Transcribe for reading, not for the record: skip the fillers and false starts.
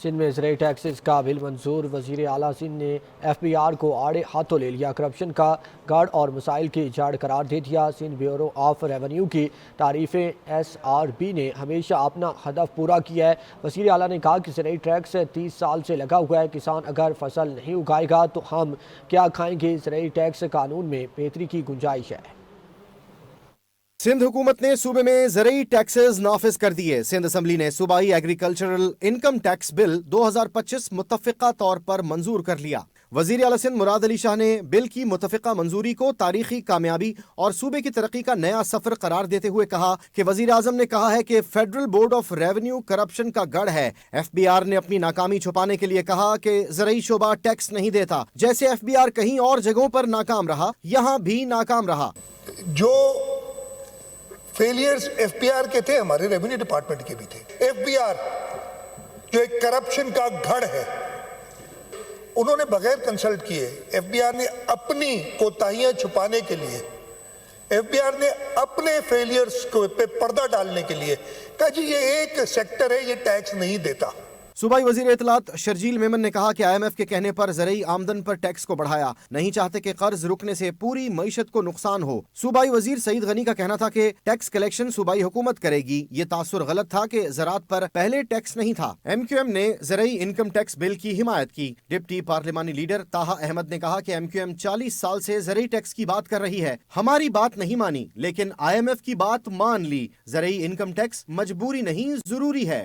سندھ میں زرعی ٹیکسز کا بل منظور، وزیر اعلیٰ سندھ نے ایف بی آر کو آڑے ہاتھوں لے لیا، کرپشن کا گڑھ اور مسائل کی جڑ قرار دے دیا۔ سندھ بیورو آف ریونیو کی تعریفیں، ایس آر بی نے ہمیشہ اپنا ہدف پورا کیا ہے۔ وزیر اعلیٰ نے کہا کہ زرعی ٹیکس 30 سال سے لگا ہوا ہے، کسان اگر فصل نہیں اگائے گا تو ہم کیا کھائیں گے؟ زرعی ٹیکس قانون میں بہتری کی گنجائش ہے۔ سندھ حکومت نے صوبے میں زرعی ٹیکسز نافذ کر دیے۔ سندھ اسمبلی نے صوبائی ایگریکلچرل انکم ٹیکس بل 2025 متفقہ طور پر منظور کر لیا۔ وزیر اعلیٰ سندھ مراد علی شاہ نے بل کی متفقہ منظوری کو تاریخی کامیابی اور صوبے کی ترقی کا نیا سفر قرار دیتے ہوئے کہا کہ وزیر اعظم نے کہا ہے کہ federal board of revenue corruption کا گڑھ ہے۔ ایف بی آر نے اپنی ناکامی چھپانے کے لیے کہا کہ زرعی شعبہ ٹیکس نہیں دیتا۔ جیسے ایف بی آر کہیں اور جگہوں پر ناکام رہا، یہاں بھی ناکام رہا۔ جو فیلیئرز ایف بی آر کے تھے، ہمارے ریونیو ڈپارٹمنٹ کے بھی تھے۔ ایف بی آر جو ایک کرپشن کا گڑھ ہے، انہوں نے بغیر کنسلٹ کیے، ایف بی آر نے اپنی کوتاہیاں چھپانے کے لیے، ایف بی آر نے اپنے فیلیئرز پہ پردہ ڈالنے کے لیے کہا جی یہ ایک سیکٹر ہے، یہ ٹیکس نہیں دیتا۔ صوبائی وزیر اطلاعات شرجیل میمن نے کہا کہ آئی ایم ایف کے کہنے پر زرعی آمدن پر ٹیکس کو بڑھایا، نہیں چاہتے کہ قرض رکنے سے پوری معیشت کو نقصان ہو۔ صوبائی وزیر سعید غنی کا کہنا تھا کہ ٹیکس کلیکشن صوبائی حکومت کرے گی۔ یہ تاثر غلط تھا کہ زراعت پر پہلے ٹیکس نہیں تھا۔ ایم کیو ایم نے زرعی انکم ٹیکس بل کی حمایت کی۔ ڈپٹی پارلیمانی لیڈر طاہا احمد نے کہا کہ ایم کیو ایم 40 سال سے زرعی ٹیکس کی بات کر رہی ہے، ہماری بات نہیں مانی لیکن آئی ایم ایف کی بات مان لی۔ زرعی انکم ٹیکس مجبوری نہیں، ضروری ہے۔